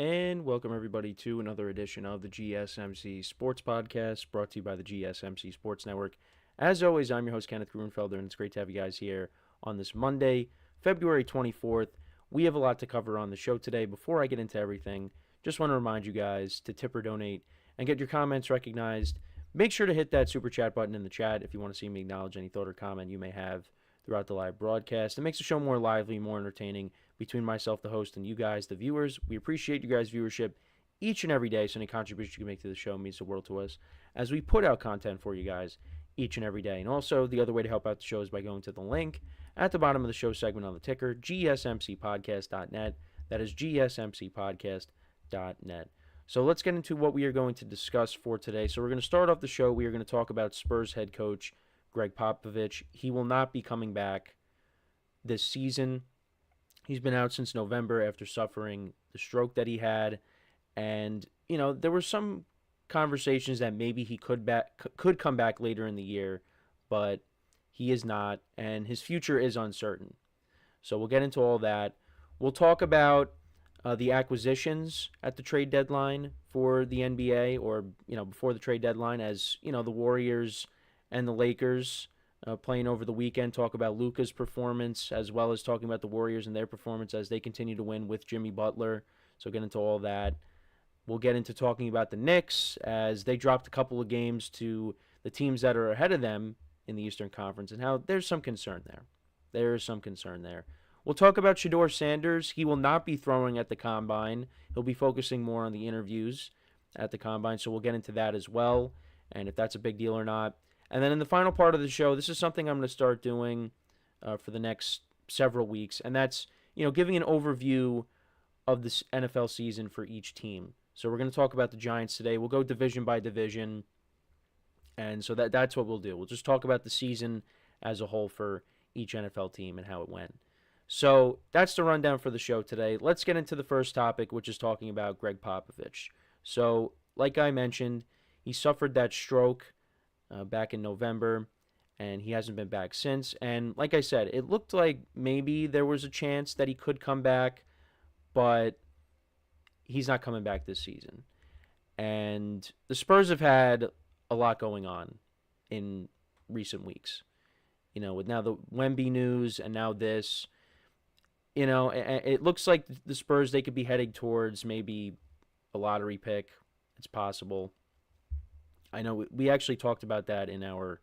And welcome everybody to another edition of the GSMC Sports Podcast, brought to you by the GSMC Sports Network. As always, I'm your host Kenneth Gruenfelder, and it's great to have you guys here on this Monday, February 24th. We have a lot to cover on the show today. Before I get into everything, just want to remind you guys to tip or donate and get your comments recognized. Make sure to hit that super chat button in the chat if you want to see me acknowledge any thought or comment you may have throughout the live broadcast. It makes the show more lively, more entertaining between myself, the host, and you guys, the viewers. We appreciate you guys' viewership each and every day, so any contribution you can make to the show means the world to us as we put out content for you guys each and every day. And also, the other way to help out the show is by going to the link at the bottom of the show segment on the ticker, gsmcpodcast.net. That is gsmcpodcast.net. So let's get into what we are going to discuss for today. So we're going to start off the show. We are going to talk about Spurs head coach Gregg Popovich. He will not be coming back this season. He's been out since November after suffering the stroke that he had. And, there were some conversations that maybe he could come back later in the year, but he is not, and his future is uncertain. So we'll get into all that. We'll talk about the acquisitions at the trade deadline for the NBA, or before the trade deadline, as the Warriors and the Lakers playing over the weekend. Talk about Luka's performance, as well as talking about the Warriors and their performance as they continue to win with Jimmy Butler. So get into all that. We'll get into talking about the Knicks as they dropped a couple of games to the teams that are ahead of them in the Eastern Conference, and how there's some concern there. There is some concern there. We'll talk about Shedeur Sanders. He will not be throwing at the Combine. He'll be focusing more on the interviews at the Combine, so we'll get into that as well, and if that's a big deal or not. And then in the final part of the show, this is something I'm going to start doing for the next several weeks, and that's giving an overview of this NFL season for each team. So we're going to talk about the Giants today. We'll go division by division, and so that's what we'll do. We'll just talk about the season as a whole for each NFL team and how it went. So that's the rundown for the show today. Let's get into the first topic, which is talking about Gregg Popovich. So, like I mentioned, he suffered that stroke back in November, and he hasn't been back since. And like I said, it looked like maybe there was a chance that he could come back, but he's not coming back this season. And the Spurs have had a lot going on in recent weeks. With now the Wemby news and now this, it looks like the Spurs, they could be heading towards maybe a lottery pick. It's possible. I know we actually talked about that in our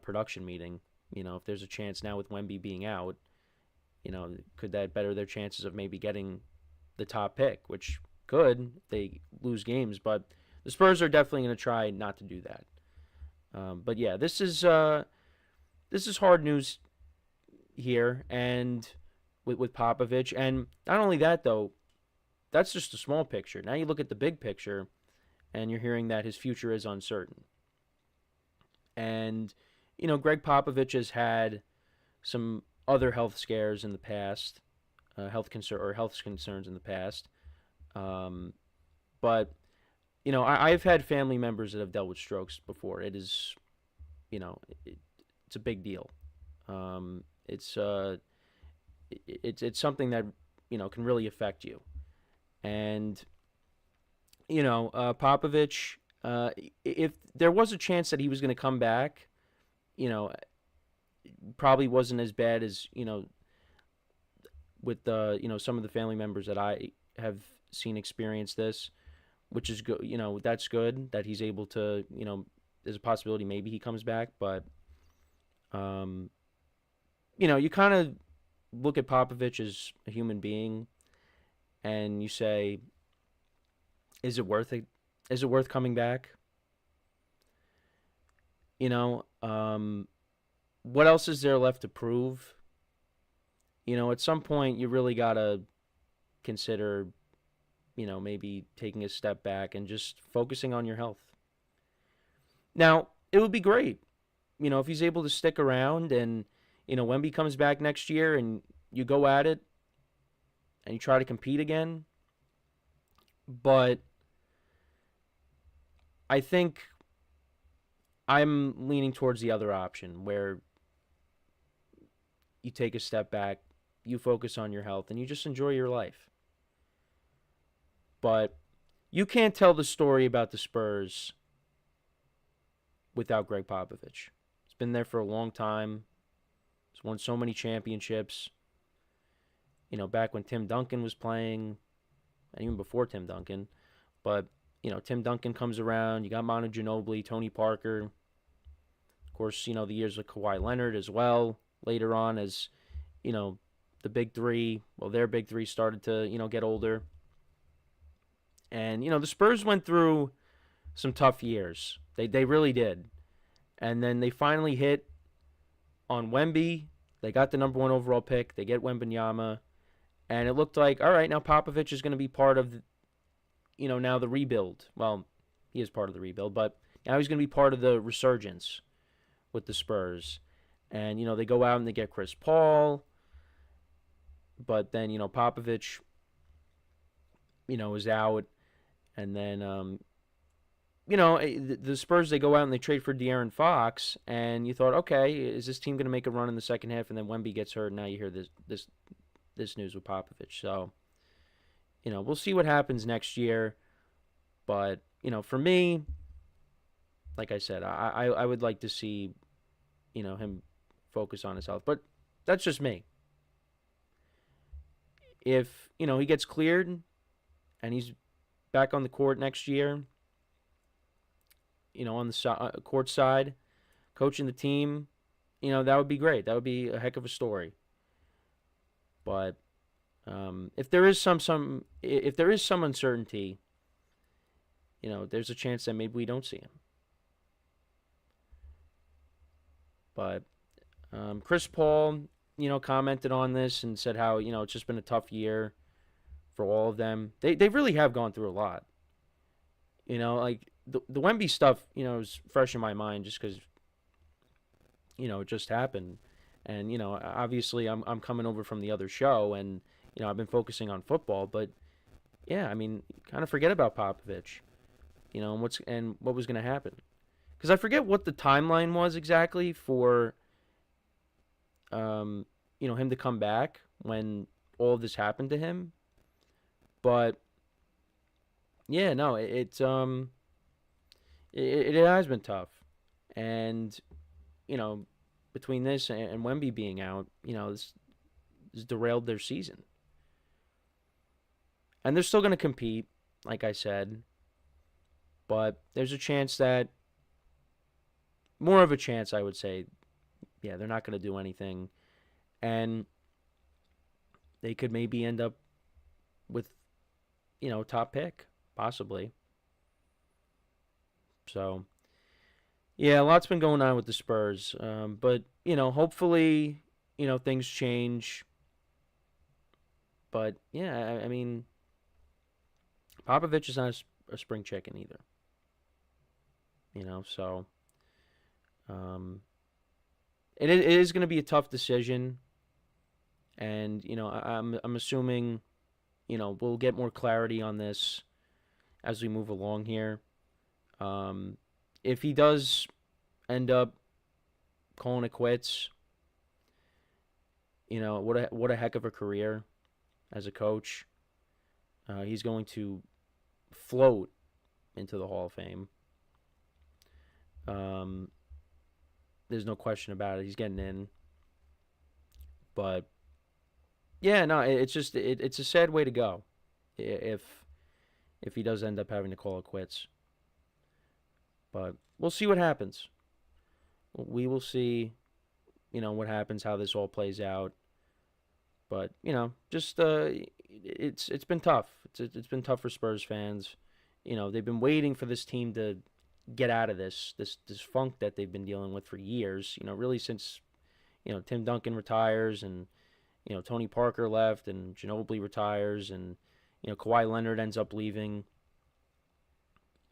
production meeting. If there's a chance now with Wemby being out, could that better their chances of maybe getting the top pick, which could. They lose games, but the Spurs are definitely going to try not to do that. But yeah, this is hard news here, and with Popovich, and not only that though, that's just a small picture. Now you look at the big picture, and you're hearing that his future is uncertain. And Gregg Popovich has had some other health scares in the past, health concerns in the past. But I've had family members that have dealt with strokes before. It is, it's a big deal. It's something that can really affect you. And Popovich, if there was a chance that he was going to come back, probably wasn't as bad as with the some of the family members that I have seen experience this, which is good. That's good that he's able to. There's a possibility maybe he comes back, but you kind of look at Popovich as a human being, and you say, is it worth it? Is it worth coming back? What else is there left to prove? At some point you really gotta consider, maybe taking a step back and just focusing on your health. Now, it would be great, if he's able to stick around and, Wemby comes back next year and you go at it and you try to compete again. But I think I'm leaning towards the other option where you take a step back, you focus on your health, and you just enjoy your life. But you can't tell the story about the Spurs without Gregg Popovich. He's been there for a long time. He's won so many championships. Back when Tim Duncan was playing, and even before Tim Duncan. But, Tim Duncan comes around. You got Manu Ginobili, Tony Parker. Of course, the years with Kawhi Leonard as well. Later on as, the big three, their big three started to, get older. And, the Spurs went through some tough years. They really did. And then they finally hit on Wemby. They got the number 1 overall pick. They get Wembanyama. And it looked like, all right, now Popovich is going to be part of, now the rebuild. Well, he is part of the rebuild, but now he's going to be part of the resurgence with the Spurs. And, they go out and they get Chris Paul. But then, Popovich, is out. And then, the Spurs, they go out and they trade for De'Aaron Fox. And you thought, okay, is this team going to make a run in the second half? And then Wemby gets hurt. And now you hear this news with Popovich. So, we'll see what happens next year. But, for me, like I said, I would like to see, him focus on his health. But that's just me. If, he gets cleared and he's back on the court next year, on the court side, coaching the team, that would be great. That would be a heck of a story. But if there is some uncertainty, there's a chance that maybe we don't see him. But Chris Paul, commented on this and said how, it's just been a tough year for all of them. They really have gone through a lot. Like the Wemby stuff, is fresh in my mind just because, it just happened. And, obviously I'm coming over from the other show and, I've been focusing on football. But, yeah, I mean, kind of forget about Popovich, and what was going to happen. Because I forget what the timeline was exactly for, him to come back when all of this happened to him. But, yeah, no, it has been tough. And, between this and Wemby being out, this derailed their season. And they're still going to compete, like I said. But there's a chance that, more of a chance, I would say, yeah, they're not going to do anything. And they could maybe end up with, top pick, possibly. So, yeah, a lot's been going on with the Spurs. But, hopefully, things change. But, yeah, I mean, Popovich is not a spring chicken either. So it is going to be a tough decision. And, I'm assuming, we'll get more clarity on this as we move along here. If he does end up calling it quits, what a heck of a career as a coach. He's going to float into the Hall of Fame. There's no question about it. He's getting in. But yeah, no, it's just it's a sad way to go if he does end up having to call it quits. But we'll see what happens. We will see, what happens, how this all plays out. But, just it's been tough. It's been tough for Spurs fans. They've been waiting for this team to get out of this funk that they've been dealing with for years. Really since, Tim Duncan retires and, Tony Parker left and Ginobili retires and, Kawhi Leonard ends up leaving.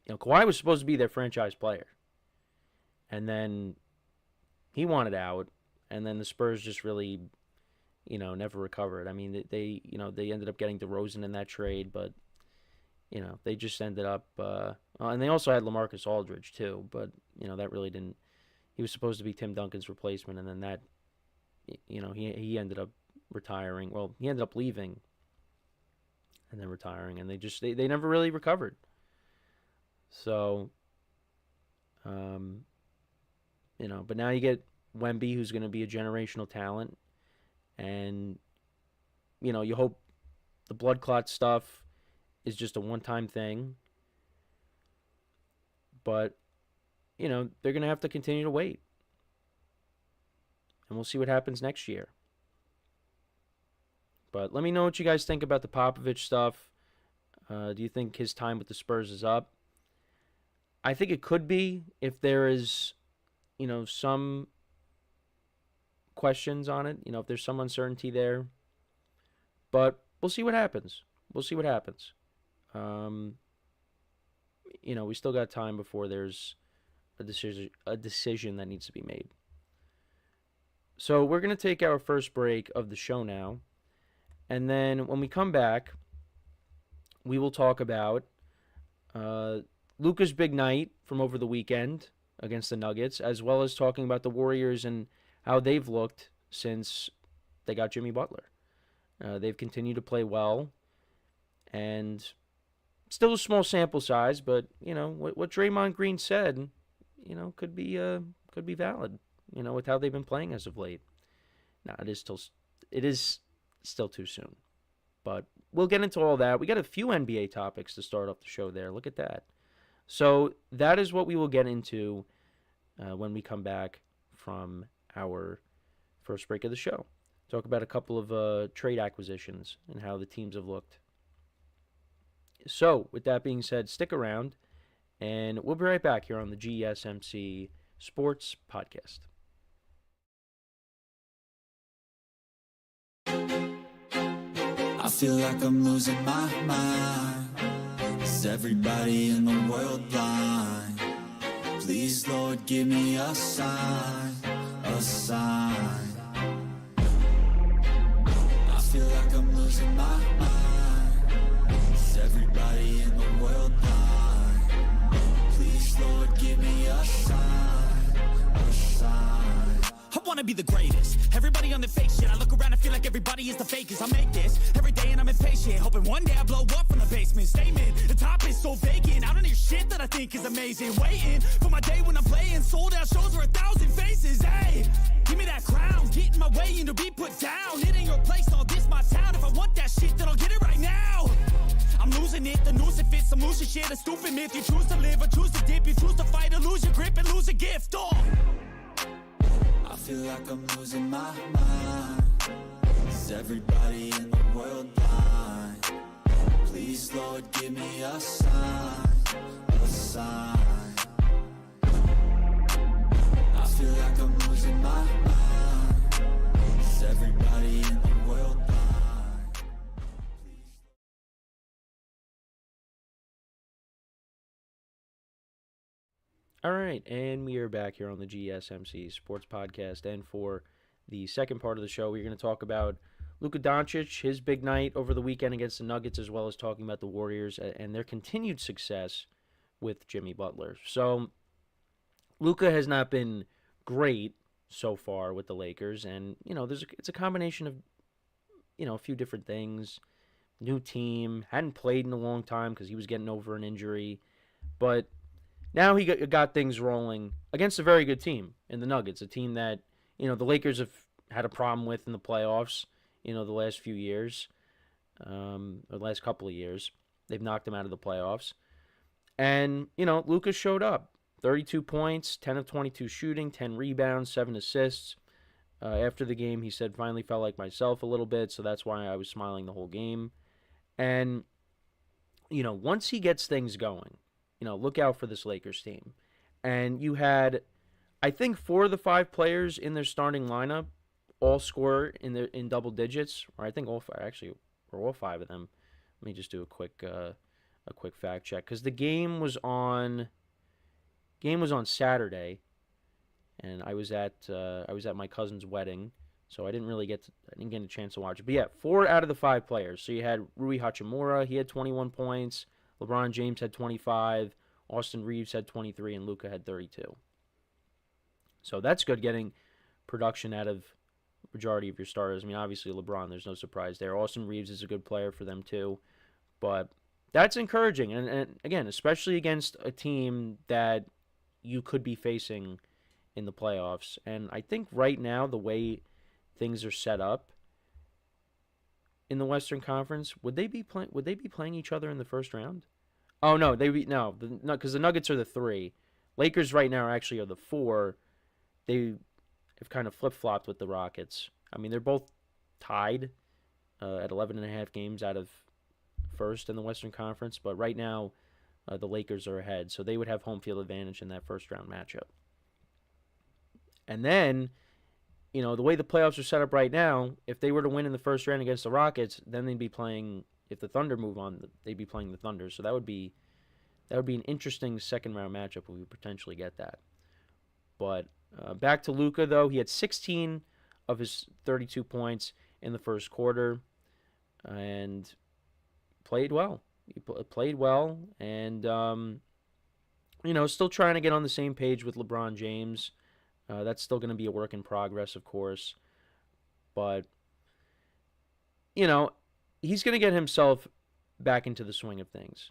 Kawhi was supposed to be their franchise player. And then he wanted out. And then the Spurs just really, never recovered. I mean, they ended up getting DeRozan in that trade, but, they just ended up, and they also had LaMarcus Aldridge too, but, that really didn't, he was supposed to be Tim Duncan's replacement, and then that, he ended up retiring. Well, he ended up leaving and then retiring, and they never really recovered. So, but now you get Wemby, who's going to be a generational talent, and you hope the blood clot stuff is just a one-time thing. But they're going to have to continue to wait, and we'll see what happens next year. But let me know what you guys think about the Popovich stuff. Do you think his time with the Spurs is up? I think it could be if there is, some questions on it. If there's some uncertainty there. But we'll see what happens. We still got time before there's a decision that needs to be made. So we're going to take our first break of the show now. And then when we come back, we will talk about Luka's big night from over the weekend against the Nuggets, as well as talking about the Warriors and how they've looked since they got Jimmy Butler. They've continued to play well, and still a small sample size, but what Draymond Green said, could be valid. With how they've been playing as of late. Now it is still too soon, but we'll get into all that. We got a few NBA topics to start off the show there. Look at that. So that is what we will get into when we come back from our first break of the show. Talk about a couple of trade acquisitions and how the teams have looked. So with that being said, stick around, and we'll be right back here on the GSMC Sports Podcast. I feel like I'm losing my mind. Is everybody in the world blind? Please, Lord, give me a sign, a sign. I feel like I'm losing my mind. Is everybody in the world blind? Please, Lord, give me a sign, a sign. I wanna be the greatest. Everybody on the fake shit. I look around and feel like everybody is the fakest. I make this every day and I'm impatient, hoping one day I blow up from the basement. Statement, the top is so vacant. I don't hear shit that I think is amazing. Waiting for my day when I'm playing sold out shows for 1,000 faces. Hey, give me that crown, get in my way and to be put down. It ain't your place, all this my town. If I want that shit, then I'll get it right now. I'm losing it, the noose it fits. I'm losing shit, a stupid myth. You choose to live or choose to dip. You choose to fight or lose your grip and lose a gift. I feel like I'm losing my mind. Is everybody in the world blind? Please, Lord, give me a sign, a sign. I feel like I'm losing my mind. Is everybody in the world blind? Please. All right, and we are back here on the GSMC Sports Podcast, and for the second part of the show, we're going to talk about Luka Doncic, his big night over the weekend against the Nuggets, as well as talking about the Warriors and their continued success with Jimmy Butler. So, Luka has not been great so far with the Lakers, and, it's a combination of, a few different things. New team, hadn't played in a long time because he was getting over an injury, but now he got things rolling against a very good team in the Nuggets, a team that, the Lakers have had a problem with in the playoffs, the last few years, or the last couple of years. They've knocked them out of the playoffs. And, Luka showed up. 32 points, 10 of 22 shooting, 10 rebounds, 7 assists. After the game, he said, finally felt like myself a little bit, so that's why I was smiling the whole game. And, once he gets things going, look out for this Lakers team. And you had, I think, 4 of the 5 players in their starting lineup all score in double digits, or I think all 5, actually, or all 5 of them. Let me just do a quick fact check, because the game was on Saturday, and I was at my cousin's wedding, so I didn't get a chance to watch it. But yeah, 4 out of the 5 players. So you had Rui Hachimura, he had 21 points. LeBron James had 25, Austin Reeves had 23, and Luka had 32. So that's good, getting production out of majority of your starters. I mean, obviously LeBron, there's no surprise there. Austin Reeves is a good player for them too. But that's encouraging. And again, especially against a team that you could be facing in the playoffs. And I think right now, the way things are set up in the Western Conference, would they be playing each other in the first round? Oh no, because the Nuggets are the 3. Lakers right now actually are the 4. They have kind of flip-flopped with the Rockets. I mean, they're both tied at 11.5 games out of first in the Western Conference, but right now the Lakers are ahead, so they would have home field advantage in that first round matchup. And then, the way the playoffs are set up right now, if they were to win in the first round against the Rockets, then they'd be playing. If the Thunder move on, they'd be playing the Thunder. So that would be an interesting second round matchup if we potentially get that. But back to Luka, though, he had 16 of his 32 points in the first quarter, and played well. He played well, and still trying to get on the same page with LeBron James. That's still going to be a work in progress, of course. But, he's going to get himself back into the swing of things.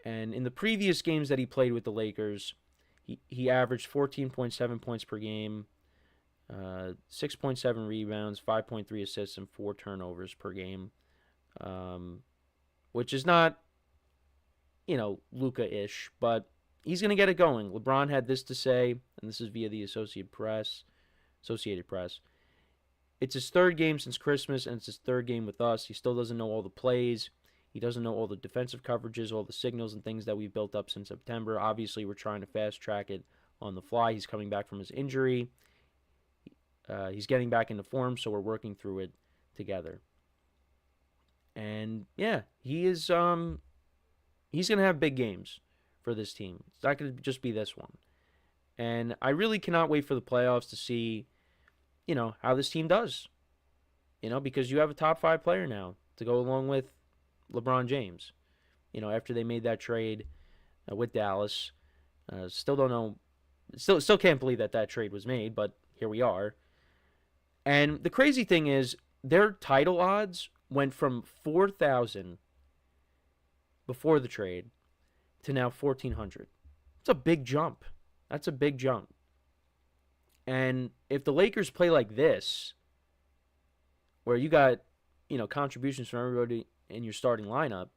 And in the previous games that he played with the Lakers, he averaged 14.7 points per game, 6.7 rebounds, 5.3 assists, and 4 turnovers per game, which is not, Luka-ish, but he's going to get it going. LeBron had this to say, and this is via the Associated Press. It's his third game since Christmas, and it's his third game with us. He still doesn't know all the plays. He doesn't know all the defensive coverages, all the signals and things that we've built up since September. Obviously, we're trying to fast-track it on the fly. He's coming back from his injury. He's getting back into form, so we're working through it together. And, yeah, he's going to have big games for this team. It's not going to just be this one. And I really cannot wait for the playoffs to see, how this team does. Because you have a top 5 player now to go along with LeBron James. After they made that trade with Dallas. Still don't know. Still can't believe that trade was made, but here we are. And the crazy thing is, their title odds went from 4,000 before the trade to now 1,400. It's a big jump. That's a big jump. And if the Lakers play like this, where you got, contributions from everybody in your starting lineup,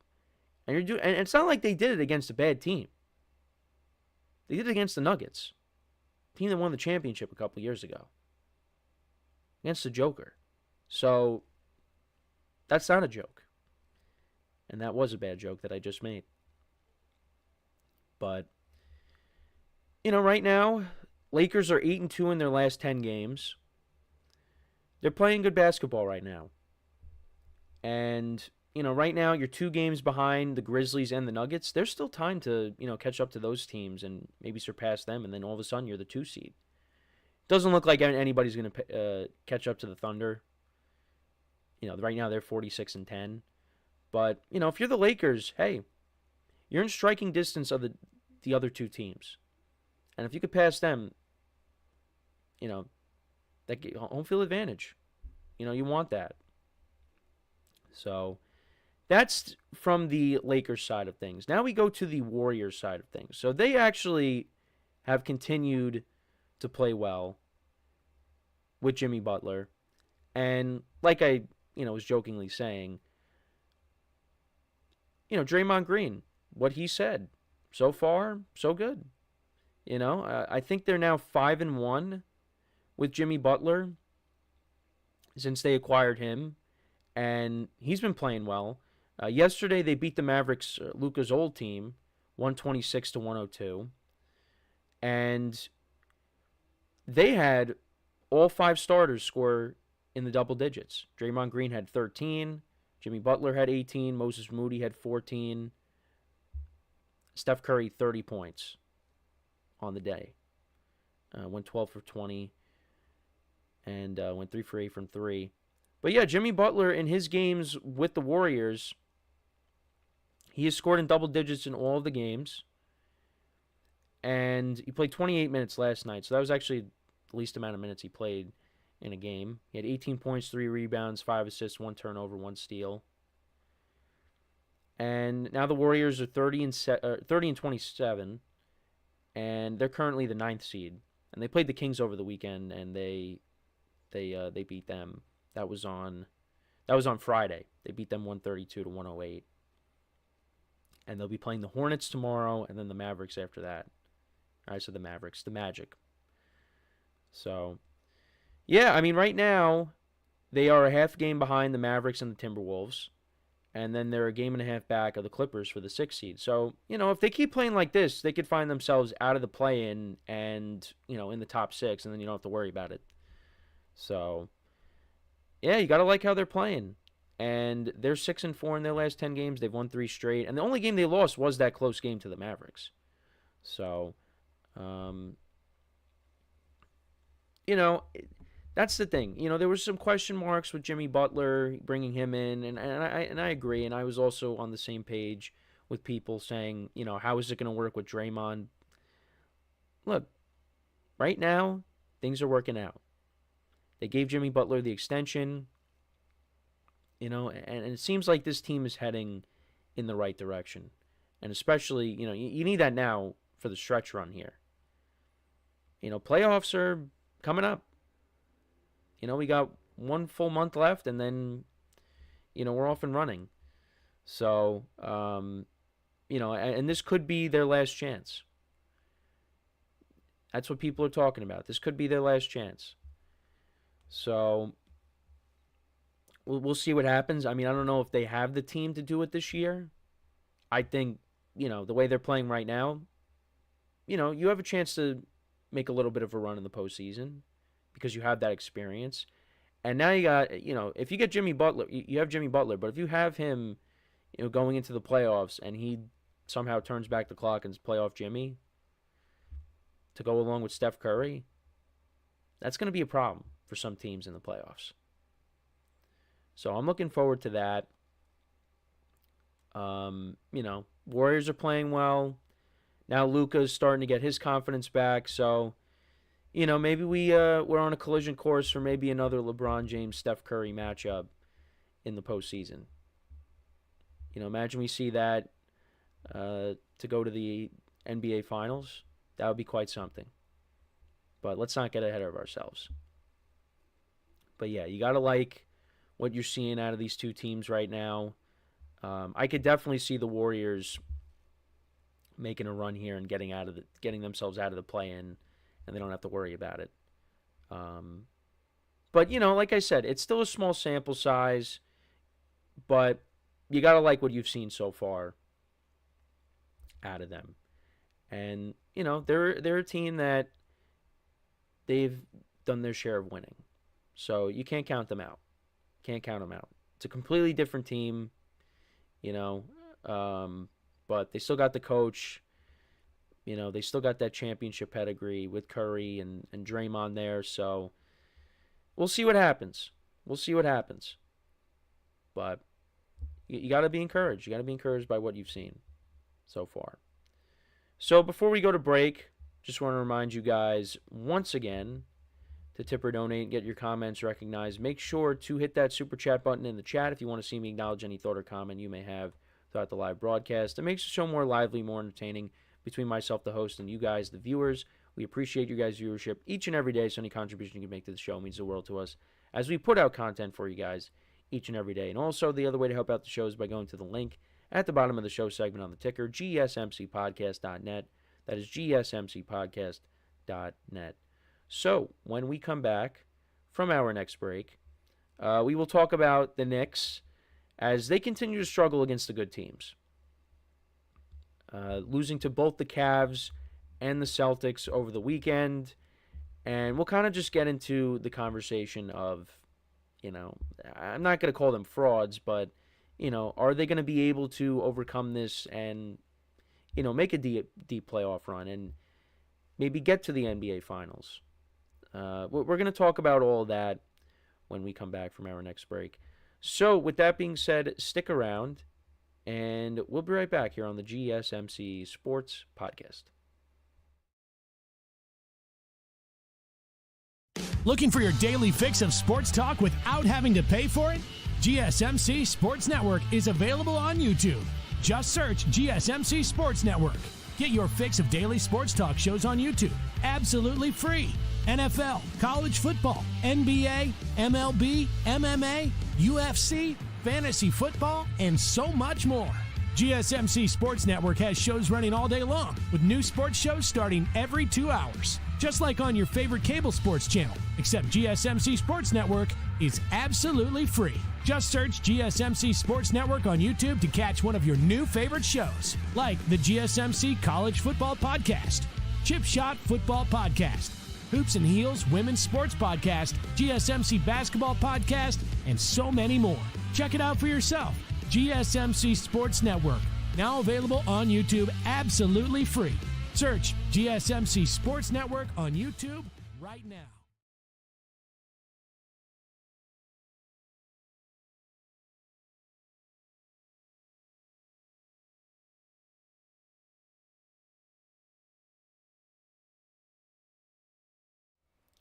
and it's not like they did it against a bad team. They did it against the Nuggets, team that won the championship a couple years ago, against the Joker. So that's not a joke. And that was a bad joke that I just made. But, right now, Lakers are 8-2 in their last 10 games. They're playing good basketball right now. And, right now, you're 2 games behind the Grizzlies and the Nuggets. There's still time to, catch up to those teams and maybe surpass them. And then all of a sudden, you're the 2 seed. Doesn't look like anybody's going to catch up to the Thunder. Right now, they're 46-10. But, if you're the Lakers, hey, you're in striking distance of the other 2 teams. And if you could pass them, that home field advantage. You want that. So that's from the Lakers side of things. Now we go to the Warriors side of things. So they actually have continued to play well with Jimmy Butler. And like I, was jokingly saying, Draymond Green, what he said, so far, so good. I think they're now 5-1 with Jimmy Butler since they acquired him, and he's been playing well. Yesterday they beat the Mavericks, Luka's old team, 126-102, and they had all 5 starters score in the double digits. Draymond Green had 13, Jimmy Butler had 18, Moses Moody had 14, Steph Curry 30 points on the day. Went 12 for 20 and went 3 for 8 from 3. But yeah, Jimmy Butler in his games with the Warriors, he has scored in double digits in all of the games. And he played 28 minutes last night, so that was actually the least amount of minutes he played in a game. He had 18 points, 3 rebounds, 5 assists, 1 turnover, 1 steal. And now the Warriors are 30 and 27, and they're currently the 9th seed. And they played the Kings over the weekend, and they beat them. That was on Friday. They beat them 132-108. And they'll be playing the Hornets tomorrow, and then the Mavericks after that. I said the Mavericks, the Magic. So, yeah, I mean, right now, they are a half game behind the Mavericks and the Timberwolves. And then they're a game and a half back of the Clippers for the 6th seed. So, if they keep playing like this, they could find themselves out of the play-in and, in the top 6, and then you don't have to worry about it. So, yeah, you got to like how they're playing. And they're 6-4 in their last 10 games. They've won 3 straight. And the only game they lost was that close game to the Mavericks. So, that's the thing. There was some question marks with Jimmy Butler, bringing him in, and I agree. And I was also on the same page with people saying, how is it going to work with Draymond? Look, right now, things are working out. They gave Jimmy Butler the extension, and it seems like this team is heading in the right direction. And especially, you need that now for the stretch run here. Playoffs are coming up. We got 1 full month left, and then, we're off and running. So, and this could be their last chance. That's what people are talking about. This could be their last chance. So, we'll see what happens. I mean, I don't know if they have the team to do it this year. I think, the way they're playing right now, you have a chance to make a little bit of a run in the postseason because you have that experience. And now you got, if you get Jimmy Butler, you have Jimmy Butler, but if you have him, going into the playoffs and he somehow turns back the clock and is playoff Jimmy to go along with Steph Curry, that's going to be a problem for some teams in the playoffs. So I'm looking forward to that. Warriors are playing well. Now Luka is starting to get his confidence back. So, maybe we're on a collision course for maybe another LeBron James-Steph Curry matchup in the postseason. Imagine we see that to go to the NBA Finals. That would be quite something. But let's not get ahead of ourselves. But yeah, you got to like what you're seeing out of these two teams right now. I could definitely see the Warriors making a run here and getting themselves out of the play-in, and they don't have to worry about it. But like I said, it's still a small sample size, but you got to like what you've seen so far out of them. And they're a team that they've done their share of winning. So you can't count them out. It's a completely different team, but they still got the coach. They still got that championship pedigree with Curry and Draymond there. So we'll see what happens. But you got to be encouraged. You got to be encouraged by what you've seen so far. So before we go to break, just want to remind you guys once again to tip or donate and get your comments recognized. Make sure to hit that super chat button in the chat if you want to see me acknowledge any thought or comment you may have throughout the live broadcast. It makes the show more lively, more entertaining between myself, the host, and you guys, the viewers. We appreciate you guys' viewership each and every day, so any contribution you can make to the show means the world to us as we put out content for you guys each and every day. And also, the other way to help out the show is by going to the link at the bottom of the show segment on the ticker, gsmcpodcast.net. That is gsmcpodcast.net. So, when we come back from our next break, we will talk about the Knicks as they continue to struggle against the good teams. Losing to both the Cavs and the Celtics over the weekend. And we'll kind of just get into the conversation of, I'm not going to call them frauds, but, are they going to be able to overcome this and, make a deep playoff run and maybe get to the NBA Finals? We're going to talk about all that when we come back from our next break. So, with that being said, stick around, and we'll be right back here on the GSMC Sports Podcast. Looking for your daily fix of sports talk without having to pay for it? GSMC Sports Network is available on YouTube. Just search GSMC Sports Network. Get your fix of daily sports talk shows on YouTube, absolutely free. NFL, college football, NBA, MLB, MMA, UFC, fantasy football, and so much more. GSMC Sports Network has shows running all day long, with new sports shows starting every 2 hours. Just like on your favorite cable sports channel, except GSMC Sports Network is absolutely free. Just search GSMC Sports Network on YouTube to catch one of your new favorite shows, like the GSMC College Football Podcast, Chip Shot Football Podcast, Hoops and Heels Women's Sports Podcast, GSMC Basketball Podcast, and so many more. Check it out for yourself. GSMC Sports Network, now available on YouTube absolutely free. Search GSMC Sports Network on YouTube right now.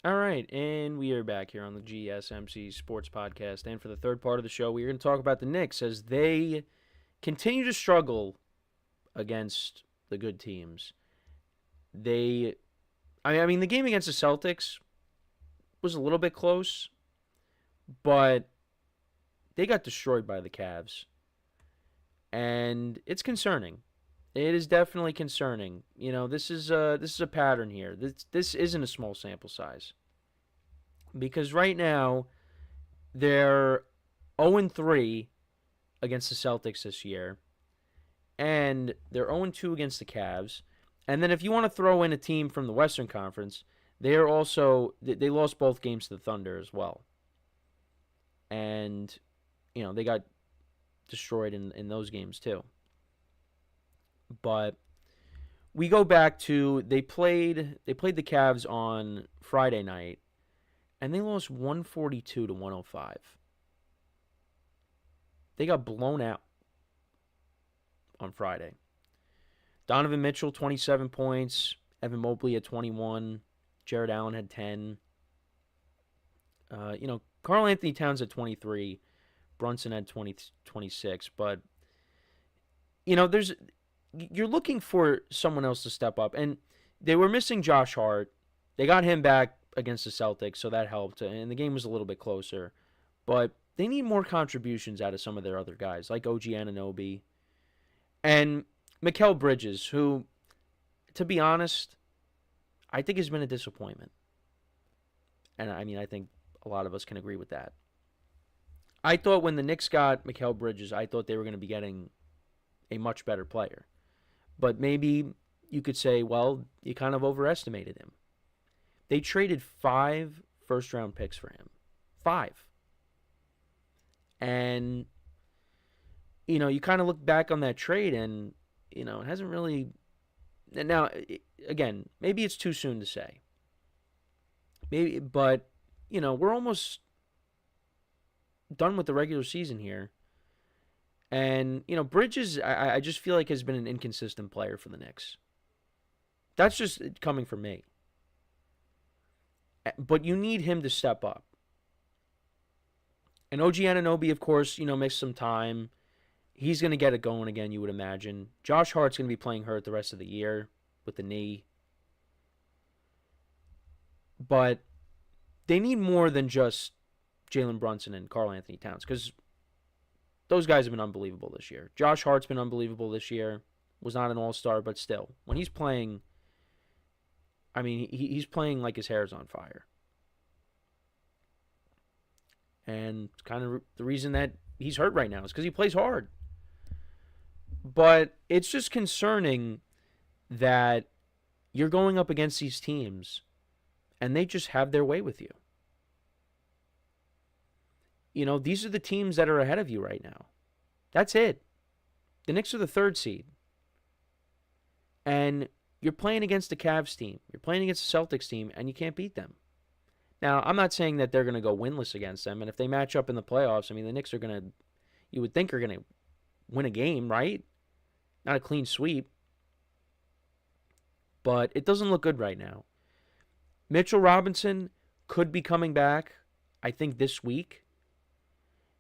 All right, and we are back here on the GSMC Sports Podcast. And for the third part of the show, we are going to talk about the Knicks as they continue to struggle against the good teams. The game against the Celtics was a little bit close, but they got destroyed by the Cavs. And it's concerning. It is definitely concerning. You know, this is a pattern here. This isn't a small sample size. Because right now, they're 0-3 against the Celtics this year. And they're 0-2 against the Cavs. And then if you want to throw in a team from the Western Conference, they lost both games to the Thunder as well. And, you know, they got destroyed in those games too. But we go back to they played the Cavs on Friday night, and they lost 142-105. They got blown out on Friday. Donovan Mitchell, 27 points. Evan Mobley had 21. Jared Allen had 10. Karl Anthony Towns had 23. Brunson had 26. But, you're looking for someone else to step up. And they were missing Josh Hart. They got him back against the Celtics, so that helped. And the game was a little bit closer. But they need more contributions out of some of their other guys, like OG Anunoby. And Mikal Bridges, who, to be honest, I think has been a disappointment. And, I think a lot of us can agree with that. I thought when the Knicks got Mikal Bridges, I thought they were going to be getting a much better player. But maybe you could say, well, you kind of overestimated him. They traded 5 first-round picks for him. 5. And, you kind of look back on that trade and, it hasn't really... Now, again, maybe it's too soon to say. Maybe, but, we're almost done with the regular season here. And, Bridges, I just feel like has been an inconsistent player for the Knicks. That's just coming from me. But you need him to step up. And OG Anunoby, of course, missed some time. He's going to get it going again, you would imagine. Josh Hart's going to be playing hurt the rest of the year with the knee. But they need more than just Jalen Brunson and Karl Anthony Towns, because those guys have been unbelievable this year. Josh Hart's been unbelievable this year. Was not an all-star, but still. When he's playing, he's playing like his hair is on fire. And kind of the reason that he's hurt right now is because he plays hard. But it's just concerning that you're going up against these teams and they just have their way with you. These are the teams that are ahead of you right now. That's it. The Knicks are the 3rd seed. And you're playing against the Cavs team. You're playing against the Celtics team, and you can't beat them. Now, I'm not saying that they're going to go winless against them. And if they match up in the playoffs, the Knicks are going to, you would think, are going to win a game, right? Not a clean sweep. But it doesn't look good right now. Mitchell Robinson could be coming back, I think, this week.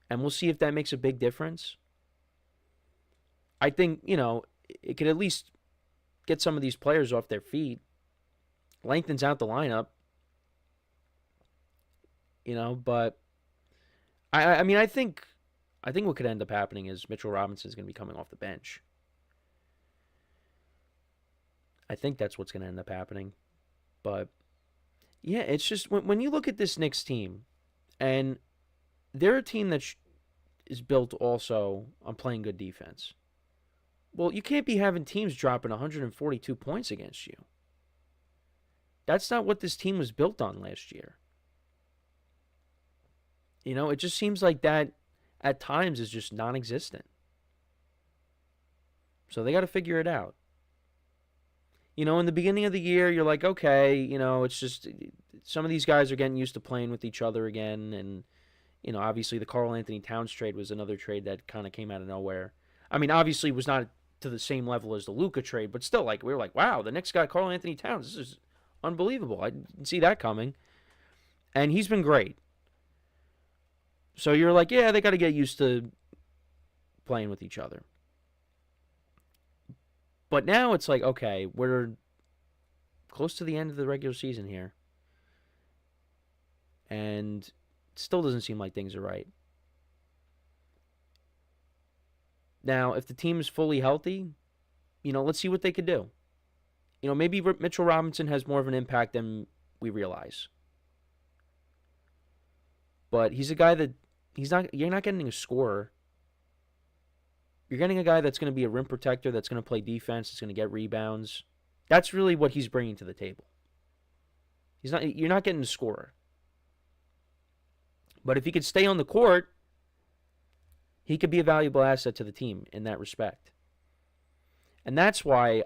And we'll see if that makes a big difference. I think, it could at least get some of these players off their feet, lengthens out the lineup, but I mean, I think what could end up happening is Mitchell Robinson is going to be coming off the bench. I think that's what's going to end up happening. But, yeah, it's just when you look at this Knicks team, and they're a team that is built also on playing good defense. Well, you can't be having teams dropping 142 points against you. That's not what this team was built on last year. It just seems like that at times is just non-existent. So they got to figure it out. In the beginning of the year, you're like, okay, it's just some of these guys are getting used to playing with each other again. And, obviously the Karl Anthony Towns trade was another trade that kind of came out of nowhere. I mean, obviously it was not to the same level as the Luka trade, but still, we were like, wow, the Knicks got Karl Anthony Towns. This is unbelievable. I didn't see that coming. And he's been great. So you're like, yeah, they got to get used to playing with each other. But now it's like, okay, we're close to the end of the regular season here. And it still doesn't seem like things are right. Now, if the team is fully healthy, let's see what they could do. Maybe Mitchell Robinson has more of an impact than we realize. But he's a guy that you're not getting a scorer. You're getting a guy that's going to be a rim protector, that's going to play defense, that's going to get rebounds. That's really what he's bringing to the table. You're not getting a scorer. But if he could stay on the court, he could be a valuable asset to the team in that respect. And that's why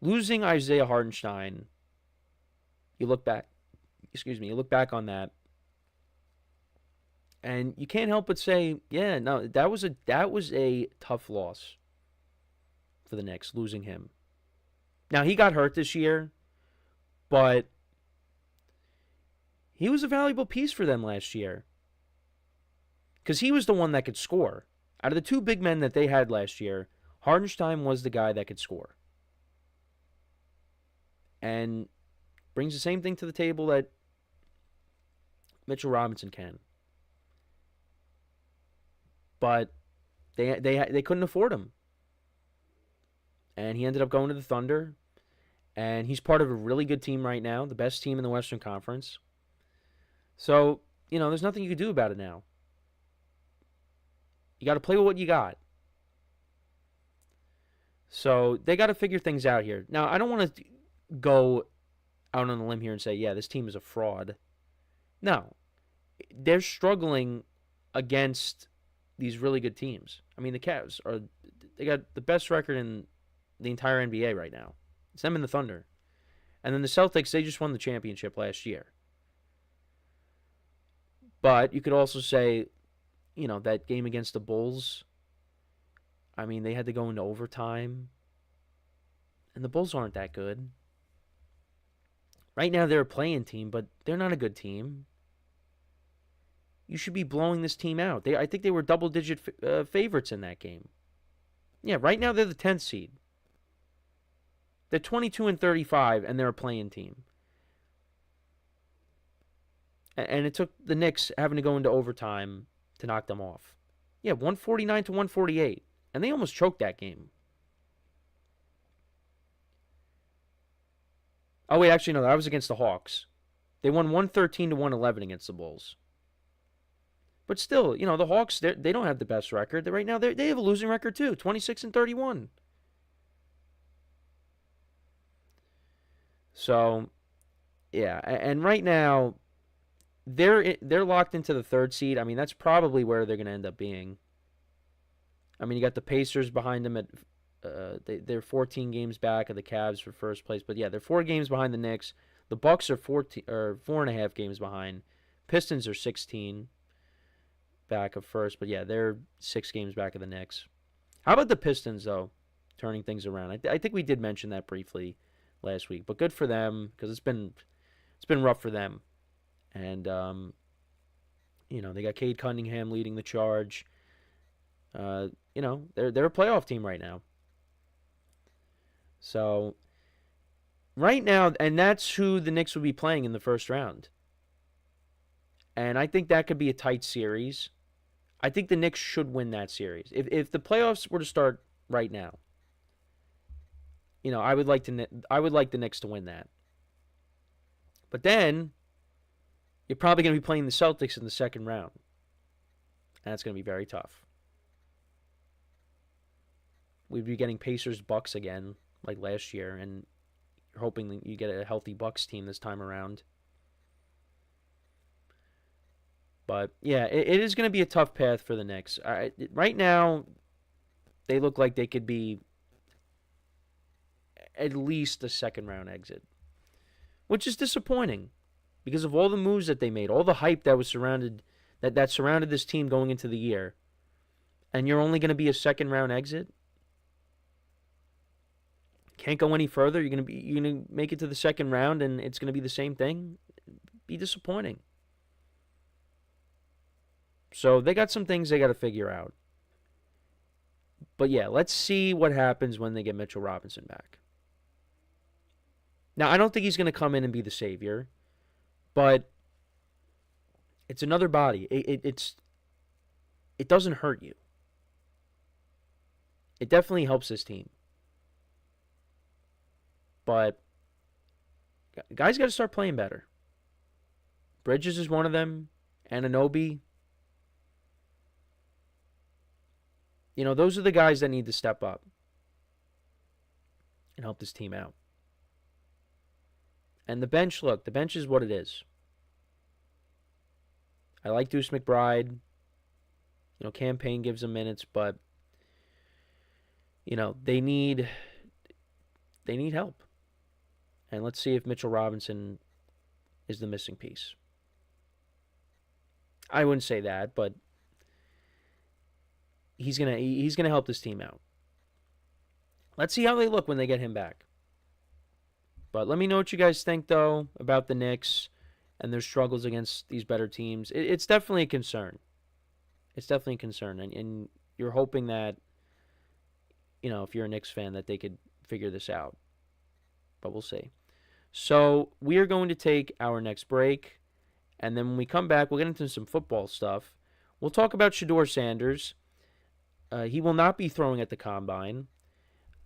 losing Isaiah Hartenstein, you look back on that, and you can't help but say, yeah, no, that was a tough loss for the Knicks, losing him. Now, he got hurt this year, but he was a valuable piece for them last year. Because he was the one that could score. Out of the two big men that they had last year, Hartenstein was the guy that could score. And brings the same thing to the table that Mitchell Robinson can. But they couldn't afford him. And he ended up going to the Thunder. And he's part of a really good team right now, the best team in the Western Conference. So, there's nothing you can do about it now. You got to play with what you got. So they got to figure things out here. Now, I don't want to go out on a limb here and say, yeah, this team is a fraud. No. They're struggling against these really good teams. I mean, the Cavs they got the best record in the entire NBA right now. It's them and the Thunder. And then the Celtics, they just won the championship last year. But you could also say, that game against the Bulls, I mean, they had to go into overtime. And the Bulls aren't that good. Right now, they're a playing team, but they're not a good team. You should be blowing this team out. I think they were double-digit favorites in that game. Yeah, right now they're the 10th seed. They're 22-35, and they're a playing team. And it took the Knicks having to go into overtime to knock them off. Yeah, 149-148. And they almost choked that game. Oh, wait, actually, no, that was against the Hawks. They won 113-111 against the Bulls. But still, the Hawks, they don't have the best record. Right now, they have a losing record, too, 26-31. So, yeah, and right now, they're locked into the third seed. I mean, that's probably where they're going to end up being. I mean, you got the Pacers behind them at they're 14 games back of the Cavs for first place. But yeah, they're 4 games behind the Knicks. The Bucks are 4.5 games behind. Pistons are 16 back of first. But yeah, they're 6 games back of the Knicks. How about the Pistons though, turning things around? I think we did mention that briefly last week. But good for them because it's been rough for them. And they got Cade Cunningham leading the charge. They're a playoff team right now. So right now, and that's who the Knicks will be playing in the first round. And I think that could be a tight series. I think the Knicks should win that series. If the playoffs were to start right now, I would like the Knicks to win that. But then you're probably going to be playing the Celtics in the second round. And that's going to be very tough. We'd be getting Pacers-Bucks again, like last year, and you're hoping that you get a healthy Bucks team this time around. But, yeah, it is going to be a tough path for the Knicks. Right now, they look like they could be at least a second-round exit, which is disappointing because of all the moves that they made, all the hype that was surrounded this team going into the year, and you're only going to be a second-round exit? Can't go any further? You're going to make it to the second round, and it's going to be the same thing? Be disappointing. So they got some things they got to figure out. But yeah, let's see what happens when they get Mitchell Robinson back. Now, I don't think he's going to come in and be the savior, but it's another body. It doesn't hurt you. It definitely helps this team. But guys got to start playing better. Bridges is one of them. Anunoby. Those are the guys that need to step up and help this team out. And the bench is what it is. I like Deuce McBride. Campaign gives them minutes, but they need help. And let's see if Mitchell Robinson is the missing piece. I wouldn't say that, but he's gonna help this team out. Let's see how they look when they get him back. But let me know what you guys think, though, about the Knicks and their struggles against these better teams. It's definitely a concern. It's definitely a concern. And you're hoping that, if you're a Knicks fan, that they could figure this out. But we'll see. So we are going to take our next break. And then when we come back, we'll get into some football stuff. We'll talk about Shedeur Sanders. He will not be throwing at the Combine.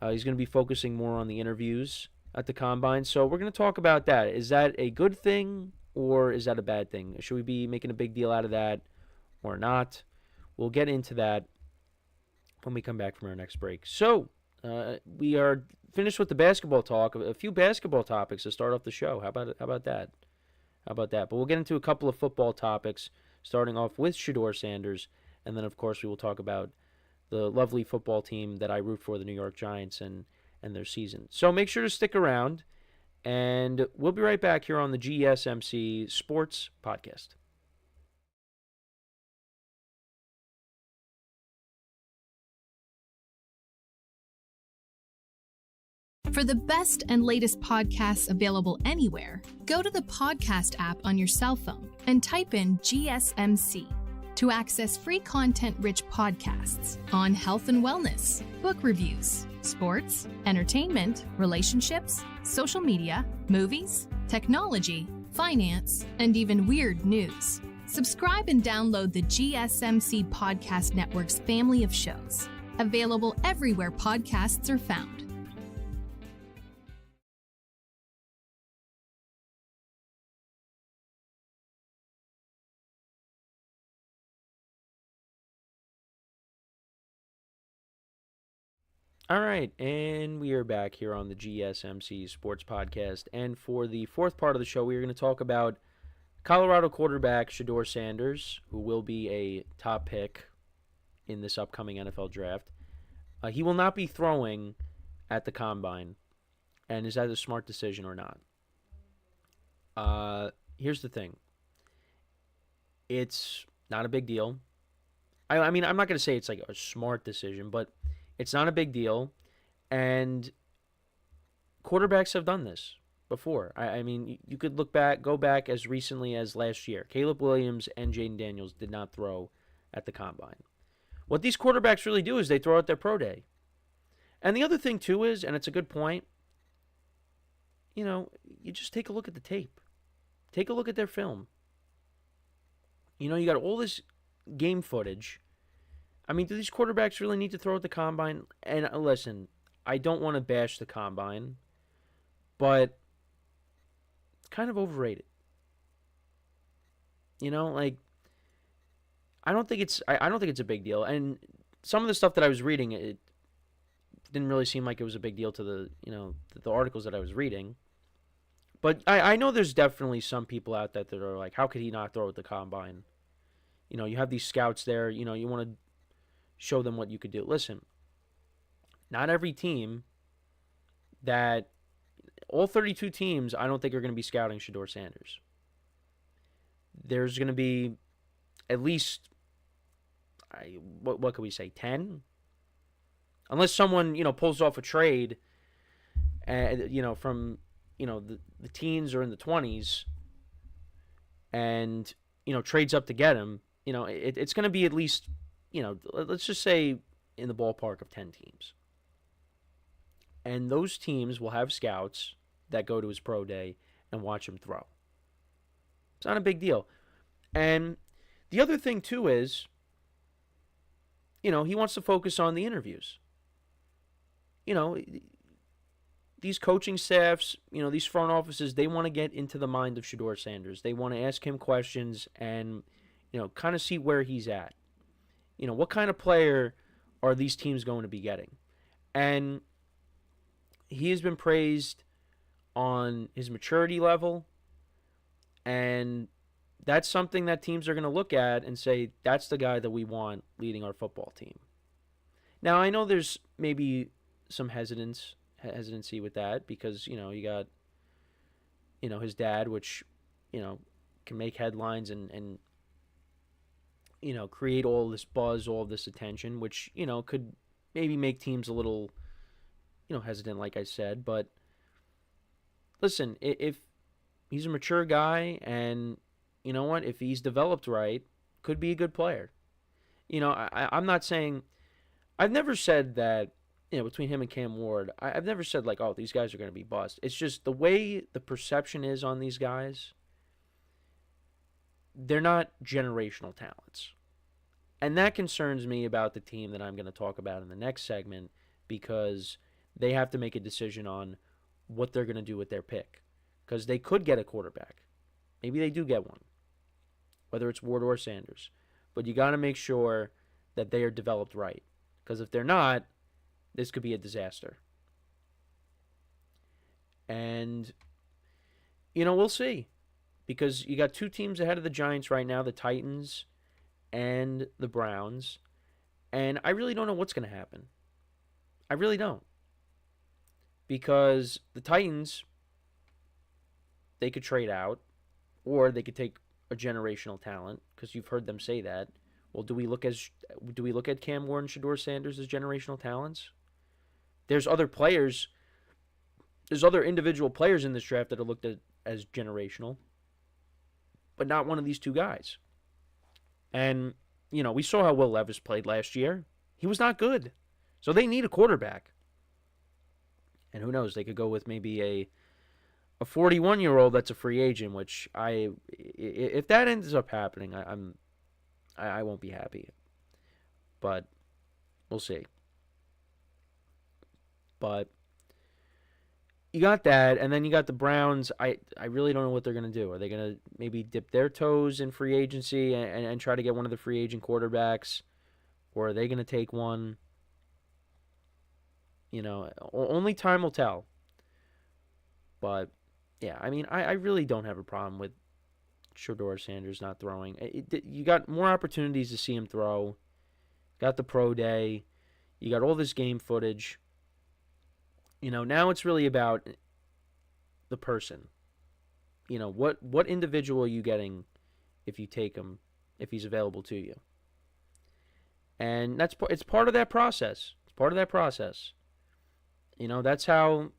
He's going to be focusing more on the interviews at the Combine. So we're going to talk about that. Is that a good thing or is that a bad thing? Should we be making a big deal out of that or not? We'll get into that when we come back from our next break. So we are finished with the basketball talk. A few basketball topics to start off the show. How about that? But we'll get into a couple of football topics, starting off with Shedeur Sanders. And then, of course, we will talk about the lovely football team that I root for, the New York Giants, and their season. So make sure to stick around, and we'll be right back here on the GSMC Sports Podcast. For the best and latest podcasts available anywhere, go to the podcast app on your cell phone and type in GSMC to access free content-rich podcasts on health and wellness, book reviews, sports, entertainment, relationships, social media, movies, technology, finance, and even weird news. Subscribe and download the GSMC Podcast Network's family of shows, available everywhere podcasts are found. All right, and we are back here on the GSMC Sports Podcast. And for the fourth part of the show, we are going to talk about Colorado quarterback Shedeur Sanders, who will be a top pick in this upcoming NFL draft. He will not be throwing at the Combine. And is that a smart decision or not? Here's the thing. It's not a big deal. I mean, I'm not going to say it's like a smart decision, but it's not a big deal, and quarterbacks have done this before. I mean, you could go back as recently as last year. Caleb Williams and Jaden Daniels did not throw at the Combine. What these quarterbacks really do is they throw out their pro day. And the other thing, too, is, and it's a good point, you just take a look at the tape. Take a look at their film. You got all this game footage. I mean, do these quarterbacks really need to throw at the combine? And listen, I don't want to bash the combine, but it's kind of overrated. I don't think it's a big deal. And some of the stuff that I was reading, it didn't really seem like it was a big deal to the articles that I was reading. But I know there's definitely some people out there that are like, how could he not throw at the combine? You have these scouts there, you want to show them what you could do. Listen, not every team all 32 teams, I don't think are going to be scouting Shedeur Sanders. There's going to be at least, what could we say, 10? Unless someone, pulls off a trade, from, the teens or in the 20s and, trades up to get him, it's going to be at least, let's just say in the ballpark of 10 teams. And those teams will have scouts that go to his pro day and watch him throw. It's not a big deal. And the other thing, too, is, he wants to focus on the interviews. These coaching staffs, these front offices, they want to get into the mind of Shedeur Sanders. They want to ask him questions and, kind of see where he's at. What kind of player are these teams going to be getting? And he has been praised on his maturity level, and that's something that teams are going to look at and say, that's the guy that we want leading our football team. Now, I know there's maybe some hesitancy with that because, you got, his dad, which, can make headlines and create all this buzz, all this attention, which, could maybe make teams a little, hesitant, like I said. But listen, if he's a mature guy and, if he's developed right, could be a good player. I'm not saying, I've never said that, between him and Cam Ward, I've never said like, oh, these guys are going to be bust. It's just the way the perception is on these guys, they're not generational talents. And that concerns me about the team that I'm going to talk about in the next segment, because they have to make a decision on what they're going to do with their pick. Because they could get a quarterback. Maybe they do get one, whether it's Ward or Sanders. But you got to make sure that they are developed right. Because if they're not, this could be a disaster. And, we'll see. Because you got two teams ahead of the Giants right now, the Titans and the Browns. And I really don't know what's going to happen. I really don't. Because the Titans, they could trade out, or they could take a generational talent, because you've heard them say that. Well, do we look at Cam Ward and Shedeur Sanders as generational talents? There's other players. There's other individual players in this draft that are looked at as generational, but not one of these two guys. And, we saw how Will Levis played last year. He was not good. So they need a quarterback. And who knows, they could go with maybe a 41-year-old that's a free agent, which if that ends up happening, I won't be happy. But we'll see. But you got that, and then you got the Browns. I really don't know what they're going to do. Are they going to maybe dip their toes in free agency and try to get one of the free agent quarterbacks? Or are they going to take one? Only time will tell. But, yeah, I really don't have a problem with Shedeur Sanders not throwing. You got more opportunities to see him throw. Got the pro day. You got all this game footage. Now it's really about the person. What individual are you getting if you take him, if he's available to you? And it's part of that process. It's part of that process. That's how,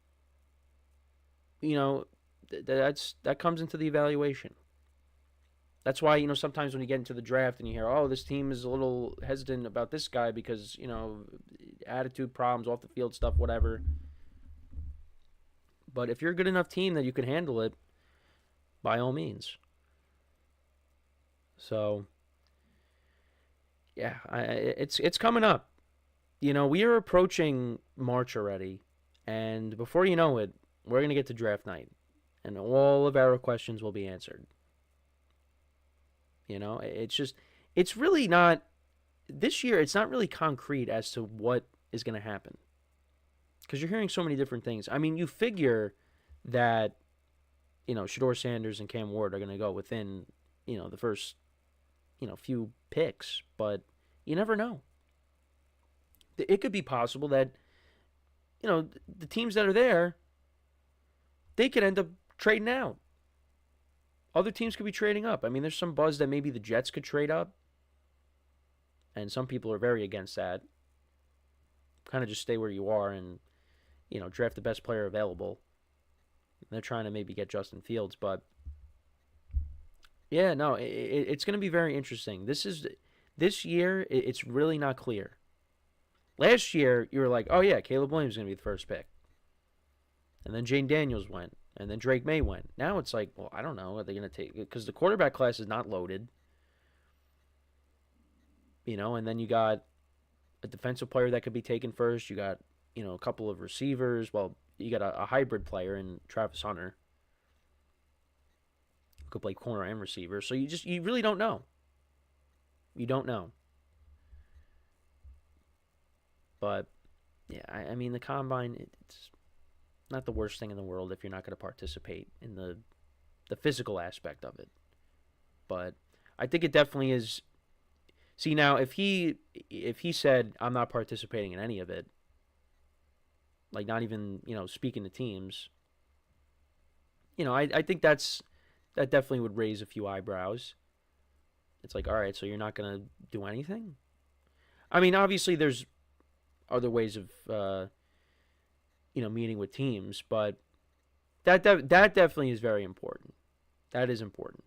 that comes into the evaluation. That's why, sometimes when you get into the draft and you hear, oh, this team is a little hesitant about this guy because, attitude problems, off the field stuff, whatever. But if you're a good enough team that you can handle it, by all means. So, yeah, it's coming up. We are approaching March already, and before you know it, we're going to get to draft night, and all of our questions will be answered. It's really not, this year, it's not really concrete as to what is going to happen. Because you're hearing so many different things. I mean, you figure that, Shedeur Sanders and Cam Ward are going to go within, the first, few picks. But you never know. It could be possible that, the teams that are there, they could end up trading out. Other teams could be trading up. I mean, there's some buzz that maybe the Jets could trade up. And some people are very against that. Kind of just stay where you are and, draft the best player available. They're trying to maybe get Justin Fields, but yeah, no, it's going to be very interesting. This year, it's really not clear. Last year, you were like, oh yeah, Caleb Williams is going to be the first pick. And then Jane Daniels went. And then Drake May went. Now it's like, well, I don't know. Are they going to take... Because the quarterback class is not loaded. And then you got a defensive player that could be taken first. You got, a couple of receivers. Well, you got a hybrid player in Travis Hunter who could play corner and receiver. So you really don't know. You don't know. But, yeah, I mean, the Combine, it's not the worst thing in the world if you're not going to participate in the physical aspect of it. But I think it definitely is. See, now, if he said, I'm not participating in any of it, like not even, speaking to teams, I think that definitely would raise a few eyebrows. It's like, all right, so you're not going to do anything? I mean, obviously there's other ways of, meeting with teams, but that definitely is very important. That is important.